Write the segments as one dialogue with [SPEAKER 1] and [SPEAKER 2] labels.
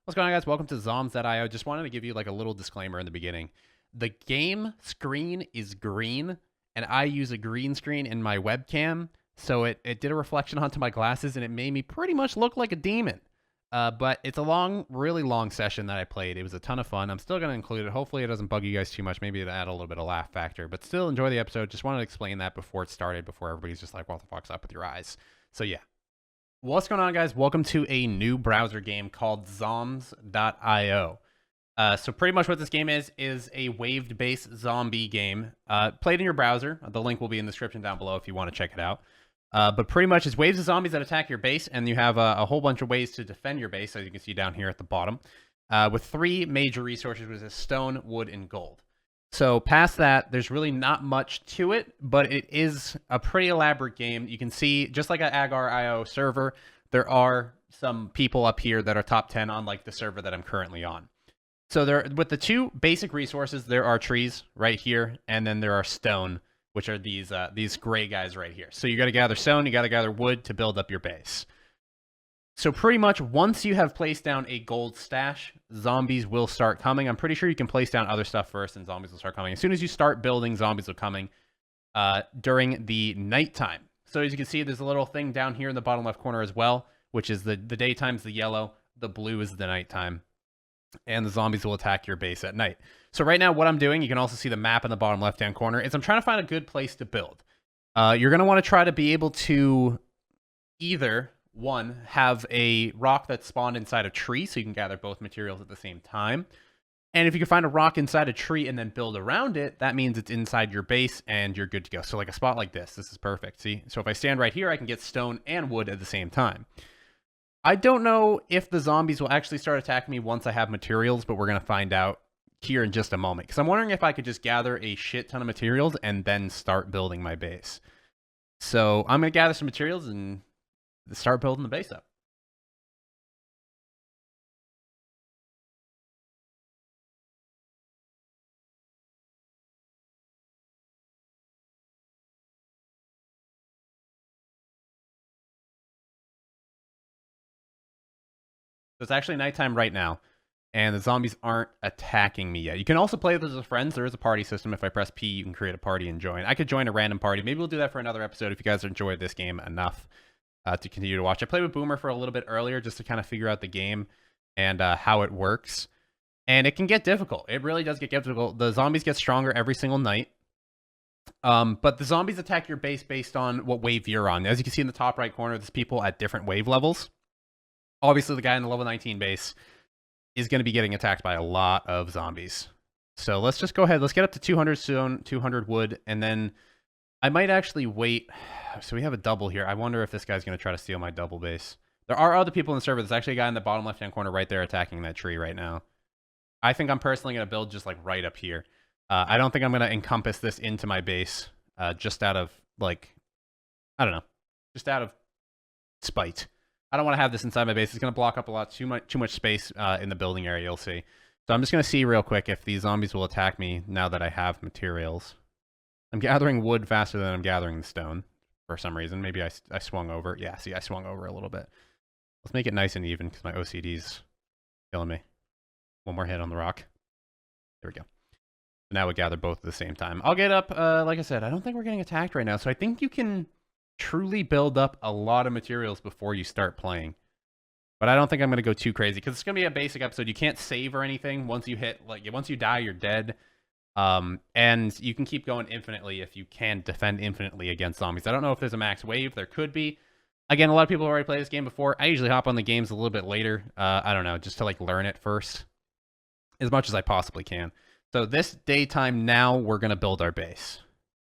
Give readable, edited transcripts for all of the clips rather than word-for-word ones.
[SPEAKER 1] What's going on, guys? Welcome to Zoms.io. Just wanted to give you like a little disclaimer in the beginning. The game screen is green, and I use a green screen in my webcam, so it did a reflection onto my glasses, and it made me pretty much look like a demon. But it's a really long session that I played. It was a ton of fun. I'm still going to include it. Hopefully it doesn't bug you guys too much. Maybe it'll add a little bit of laugh factor, but still enjoy the episode. Just wanted to explain that before it started, before everybody's just like, what the fuck's up with your eyes? So yeah. What's going on, guys? Welcome to a new browser game called Zoms.io. So pretty much what this game is a wave-based zombie game played in your browser. The link will be in the description down below if you want to check it out. But pretty much it's waves of zombies that attack your base, and you have a whole bunch of ways to defend your base, as you can see down here at the bottom, with three major resources, which is stone, wood, and gold. So past that, there's really not much to it, but it is a pretty elaborate game. You can see, just like an Agar.io server, there are some people up here that are top 10 on like the server that I'm currently on. So there, with the two basic resources, there are trees right here, and then there are stone, which are these gray guys right here. So you got to gather stone, you got to gather wood to build up your base. So pretty much once you have placed down a gold stash, zombies will start coming. I'm pretty sure you can place down other stuff first and zombies will start coming. As soon as you start building, zombies are coming during the nighttime. So as you can see, there's a little thing down here in the bottom left corner as well, which is the daytime's the yellow, the blue is the nighttime, and the zombies will attack your base at night. So right now what I'm doing, you can also see the map in the bottom left-hand corner, is I'm trying to find a good place to build. You're going to want to try to be able to either... one, have a rock that's spawned inside a tree so you can gather both materials at the same time. And if you can find a rock inside a tree and then build around it, that means it's inside your base and you're good to go. So like a spot like this is perfect. See? So if I stand right here, I can get stone and wood at the same time. I don't know if the zombies will actually start attacking me once I have materials, but we're going to find out here in just a moment. Because I'm wondering if I could just gather a shit ton of materials and then start building my base. So I'm going to gather some materials and start building the base up. So it's actually nighttime right now, and the zombies aren't attacking me yet. You can also play this as friends. There is a party system. If I press P, you can create a party and join. I could join a random party. Maybe we'll do that for another episode if you guys enjoyed this game enough to continue to watch. I played with Boomer for a little bit earlier just to kind of figure out the game and how it works. And it can get difficult. It really does get difficult. The zombies get stronger every single night. But the zombies attack your base based on what wave you're on. As you can see in the top right corner, there's people at different wave levels. Obviously, the guy in the level 19 base is going to be getting attacked by a lot of zombies. So let's just go ahead. Let's get up to 200 stone, 200 wood, and then I might actually wait. So we have a double here. I wonder if this guy's going to try to steal my double base. There are other people in the server. There's actually a guy in the bottom left-hand corner right there attacking that tree right now. I think I'm personally going to build just like right up here. I don't think I'm going to encompass this into my base just out of like, I don't know, just out of spite. I don't want to have this inside my base. It's going to block up a lot, too much space in the building area, you'll see. So I'm just going to see real quick if these zombies will attack me now that I have materials. I'm gathering wood faster than I'm gathering the stone for some reason. Maybe I swung over. Yeah, see, I swung over a little bit. Let's make it nice and even because my OCD's killing me. One more hit on the rock. There we go. Now we gather both at the same time. I'll get up, like I said, I don't think we're getting attacked right now. So I think you can truly build up a lot of materials before you start playing. But I don't think I'm going to go too crazy because it's going to be a basic episode. You can't save or anything. Once you hit, like, once you die, you're dead. And you can keep going infinitely if you can defend infinitely against zombies. I don't know if there's a max wave. There could be. Again, a lot of people have already played this game before. I usually hop on the games a little bit later. I don't know, just to like learn it first as much as I possibly can. So this daytime now, we're going to build our base.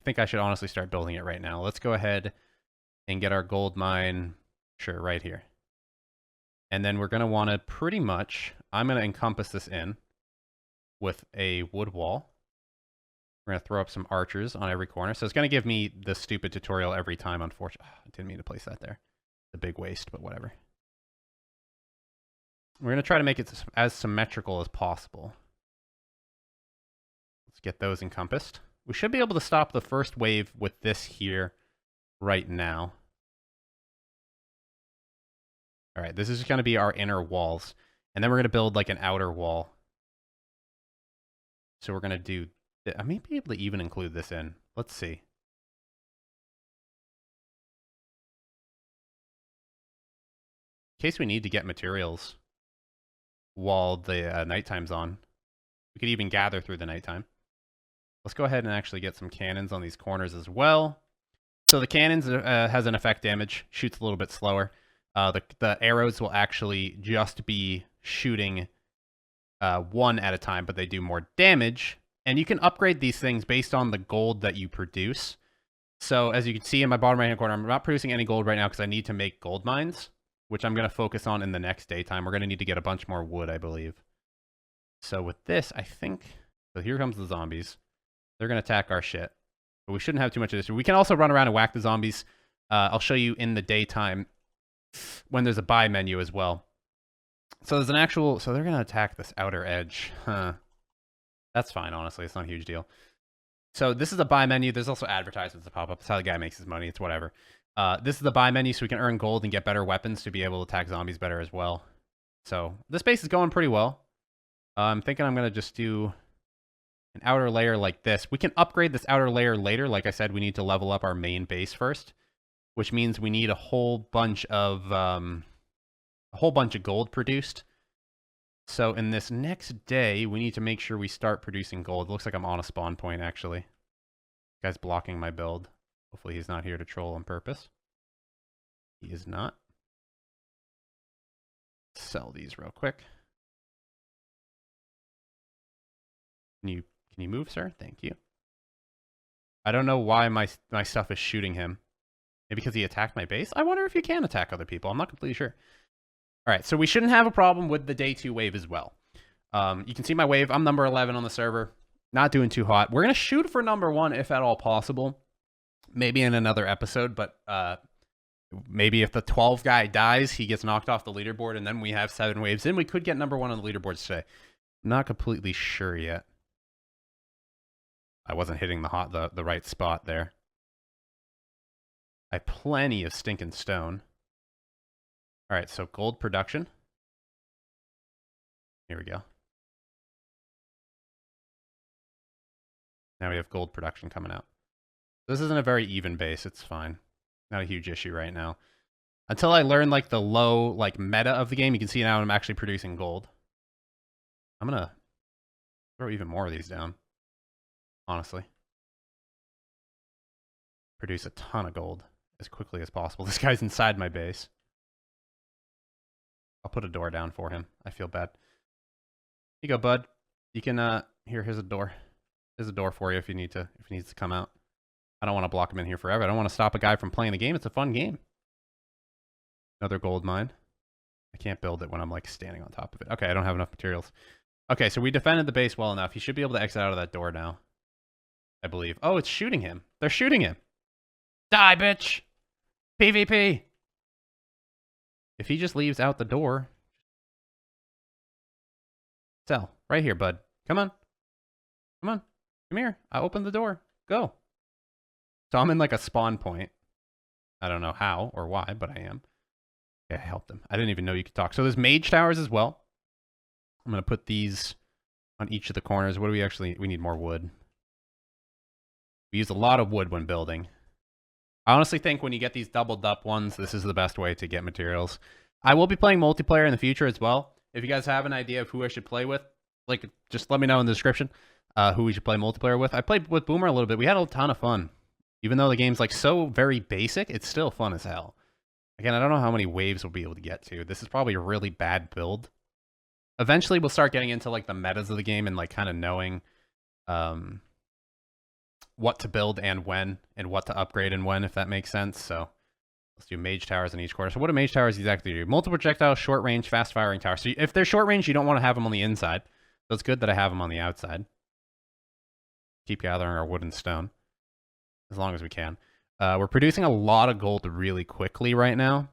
[SPEAKER 1] I think I should honestly start building it right now. Let's go ahead and get our gold mine, sure, right here. And then we're going to want to pretty much, I'm going to encompass this in with a wood wall. We're going to throw up some archers on every corner. So it's going to give me the stupid tutorial every time, unfortunately. I didn't mean to place that there. It's a big waste, but whatever. We're going to try to make it as symmetrical as possible. Let's get those encompassed. We should be able to stop the first wave with this here right now. All right, this is going to be our inner walls. And then we're going to build like an outer wall. So we're going to do... I may be able to even include this in. Let's see. In case we need to get materials while the nighttime's on. We could even gather through the nighttime. Let's go ahead and actually get some cannons on these corners as well. So the cannons has an effect damage, shoots a little bit slower. The arrows will actually just be shooting one at a time, but they do more damage. And you can upgrade these things based on the gold that you produce. So as you can see in my bottom right-hand corner, I'm not producing any gold right now because I need to make gold mines, which I'm going to focus on in the next daytime. We're going to need to get a bunch more wood, I believe. So with this, I think... So here comes the zombies. They're going to attack our shit. But we shouldn't have too much of this. We can also run around and whack the zombies. I'll show you in the daytime when there's a buy menu as well. So there's an actual... So they're going to attack this outer edge. Huh. That's fine, honestly. It's not a huge deal. So this is a buy menu. There's also advertisements that pop up. That's how the guy makes his money. It's whatever. This is the buy menu, so we can earn gold and get better weapons to be able to attack zombies better as well. So this base is going pretty well. I'm thinking I'm going to just do an outer layer like this. We can upgrade this outer layer later. Like I said, we need to level up our main base first, which means we need a whole bunch of gold produced. So in this next day, we need to make sure we start producing gold. It looks like I'm on a spawn point, actually. This guy's blocking my build. Hopefully he's not here to troll on purpose. He is not. Sell these real quick. Can you move, sir? Thank you. I don't know why my stuff is shooting him. Maybe because he attacked my base? I wonder if you can attack other people. I'm not completely sure. All right, so we shouldn't have a problem with the day 2 wave as well. You can see my wave. I'm number 11 on the server. Not doing too hot. We're going to shoot for number 1 if at all possible. Maybe in another episode, but maybe if the 12 guy dies, he gets knocked off the leaderboard, and then we have 7 waves in. We could get number 1 on the leaderboards today. I'm not completely sure yet. I wasn't hitting the right spot there. I have plenty of stinking stone. All right, so gold production. Here we go. Now we have gold production coming out. This isn't a very even base. It's fine. Not a huge issue right now. Until I learn like the low like meta of the game, you can see now I'm actually producing gold. I'm going to throw even more of these down. Honestly. Produce a ton of gold as quickly as possible. This guy's inside my base. I'll put a door down for him. I feel bad. Here you go, bud. You can here's a door. There's a door for you if he needs to come out. I don't want to block him in here forever. I don't want to stop a guy from playing the game. It's a fun game. Another gold mine. I can't build it when I'm like standing on top of it. Okay, I don't have enough materials. Okay, so we defended the base well enough. He should be able to exit out of that door now. I believe. Oh, it's shooting him. They're shooting him. Die, bitch! PvP! If he just leaves out the door... Sell. Right here, bud. Come on. Come on. Come here. I opened the door. Go. So I'm in like a spawn point. I don't know how or why, but I am. Okay, I helped him. I didn't even know you could talk. So there's mage towers as well. I'm going to put these on each of the corners. What do we actually... We need more wood. We use a lot of wood when building. I honestly think when you get these doubled up ones, this is the best way to get materials. I will be playing multiplayer in the future as well. If you guys have an idea of who I should play with, like, just let me know in the description who we should play multiplayer with. I played with Boomer a little bit. We had a ton of fun. Even though the game's like so very basic, it's still fun as hell. Again, I don't know how many waves we'll be able to get to. This is probably a really bad build. Eventually, we'll start getting into like the metas of the game and like kind of knowing what to build and when, and what to upgrade and when, if that makes sense. So let's do mage towers in each corner. So what do mage towers exactly do? Multiple projectile, short range, fast firing towers. So if they're short range, you don't want to have them on the inside. So it's good that I have them on the outside. Keep gathering our wood and stone as long as we can. We're producing a lot of gold really quickly right now.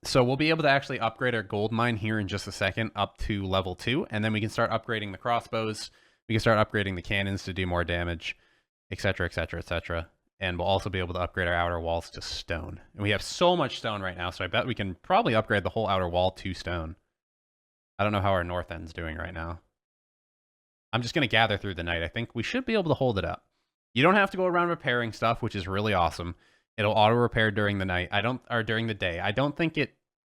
[SPEAKER 1] So we'll be able to actually upgrade our gold mine here in just a second up to level 2. And then we can start upgrading the crossbows. We can start upgrading the cannons to do more damage, etc., etc., etc. And we'll also be able to upgrade our outer walls to stone. And we have so much stone right now, so I bet we can probably upgrade the whole outer wall to stone. I don't know how our north end's doing right now. I'm just going to gather through the night. I think we should be able to hold it up. You don't have to go around repairing stuff, which is really awesome. It'll auto repair during the night. Or during the day. I don't think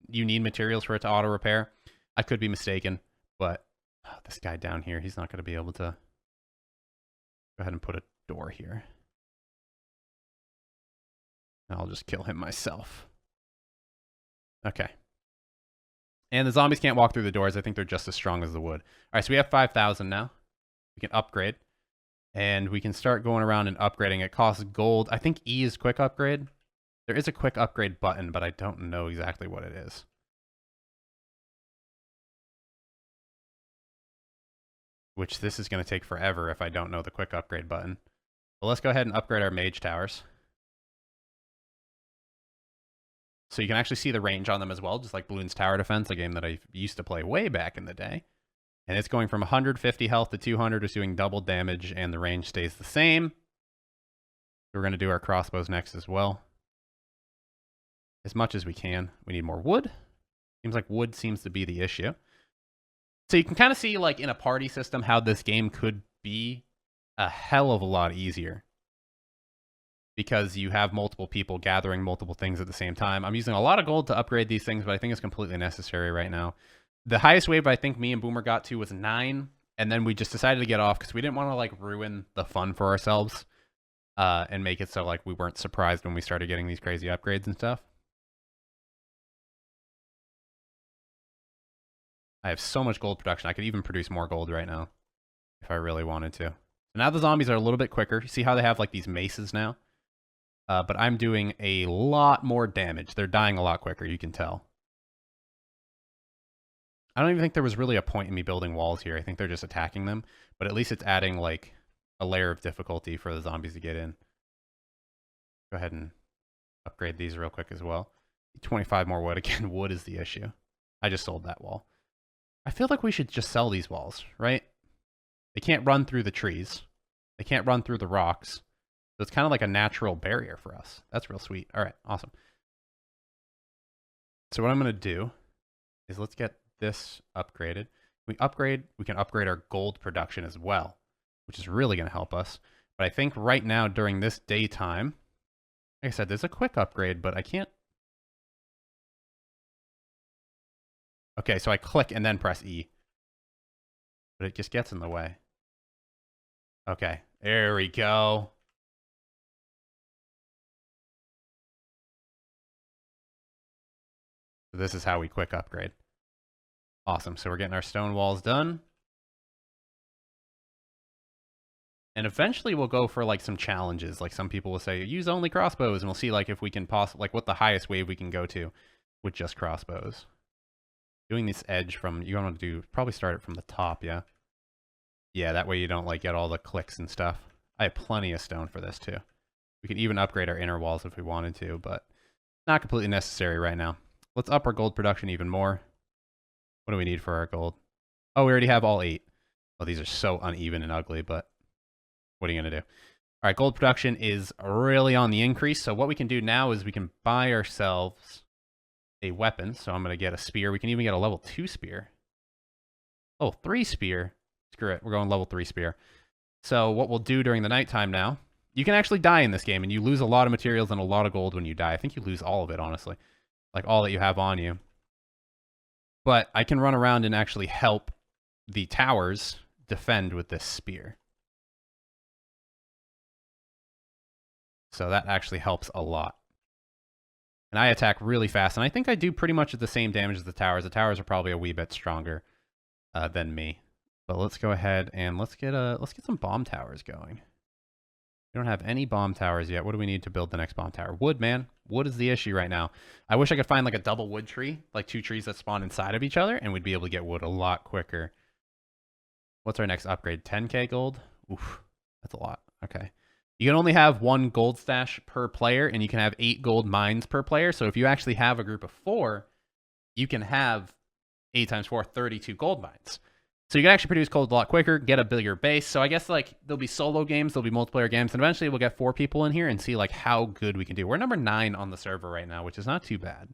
[SPEAKER 1] you need materials for it to auto repair. I could be mistaken, but this guy down here, he's not going to be able to. Go ahead and put a door here. I'll just kill him myself. Okay. And the zombies can't walk through the doors. I think they're just as strong as the wood. All right, so we have 5,000 now. We can upgrade. And we can start going around and upgrading. It costs gold. I think E is quick upgrade. There is a quick upgrade button, but I don't know exactly what it is. Which this is going to take forever if I don't know the quick upgrade button. But let's go ahead and upgrade our mage towers. So you can actually see the range on them as well, just like Bloons Tower Defense, a game that I used to play way back in the day. And it's going from 150 health to 200, it's doing double damage, and the range stays the same. We're going to do our crossbows next as well. As much as we can. We need more wood. Seems like wood seems to be the issue. So you can kind of see, like, in a party system, how this game could be a hell of a lot easier. Because you have multiple people gathering multiple things at the same time. I'm using a lot of gold to upgrade these things, but I think it's completely necessary right now. The highest wave I think me and Boomer got to was 9, and then we just decided to get off because we didn't want to like ruin the fun for ourselves and make it so like we weren't surprised when we started getting these crazy upgrades and stuff. I have so much gold production. I could even produce more gold right now if I really wanted to. So now the zombies are a little bit quicker. You see how they have like these maces now? But I'm doing a lot more damage. They're dying a lot quicker, you can tell. I don't even think there was really a point in me building walls here. I think they're just attacking them. But at least it's adding like a layer of difficulty for the zombies to get in. Go ahead and upgrade these real quick as well. 25 more wood. Again, wood is the issue. I just sold that wall. I feel like we should just sell these walls, right? They can't run through the trees. They can't run through the rocks. So it's kind of like a natural barrier for us. That's real sweet. All right, awesome. So what I'm going to do is let's get this upgraded. We can upgrade our gold production as well, which is really going to help us. But I think right now during this daytime, like I said, there's a quick upgrade, but I can't. Okay, so I click and then press E. But it just gets in the way. Okay, there we go. So this is how we quick upgrade. Awesome, so we're getting our stone walls done. And eventually we'll go for like some challenges. Like some people will say, use only crossbows, and we'll see like if we can possibly, like what the highest wave we can go to with just crossbows. Doing this edge from, you want to do, probably start it from the top, yeah? Yeah, that way you don't like get all the clicks and stuff. I have plenty of stone for this too. We can even upgrade our inner walls if we wanted to, but not completely necessary right now. Let's up our gold production even more. What do we need for our gold? Oh, we already have all 8. Oh, these are so uneven and ugly, but what are you going to do? All right, gold production is really on the increase. So what we can do now is we can buy ourselves a weapon. So I'm going to get a spear. We can even get a level 2 spear. Oh, 3 spear. Screw it. We're going level 3 spear. So what we'll do during the nighttime now, you can actually die in this game, and you lose a lot of materials and a lot of gold when you die. I think you lose all of it, honestly. Like all that you have on you. But I can run around and actually help the towers defend with this spear. So that actually helps a lot. And I attack really fast, and I think I do pretty much the same damage as the towers. The towers are probably a wee bit stronger than me. But let's go ahead and let's get some bomb towers going. We don't have any bomb towers yet. What do we need to build the next bomb tower? Wood, man. Wood is the issue right now. I wish I could find like a double wood tree, like 2 trees that spawn inside of each other, and we'd be able to get wood a lot quicker. What's our next upgrade? 10k gold? Oof, that's a lot. Okay. You can only have 1 gold stash per player, and you can have 8 gold mines per player. So if you actually have a group of 4, you can have 8 times 4, 32 gold mines. So you can actually produce gold a lot quicker, get a bigger base. So I guess like there'll be solo games, there'll be multiplayer games, and eventually we'll get 4 people in here and see like how good we can do. We're number 9 on the server right now, which is not too bad.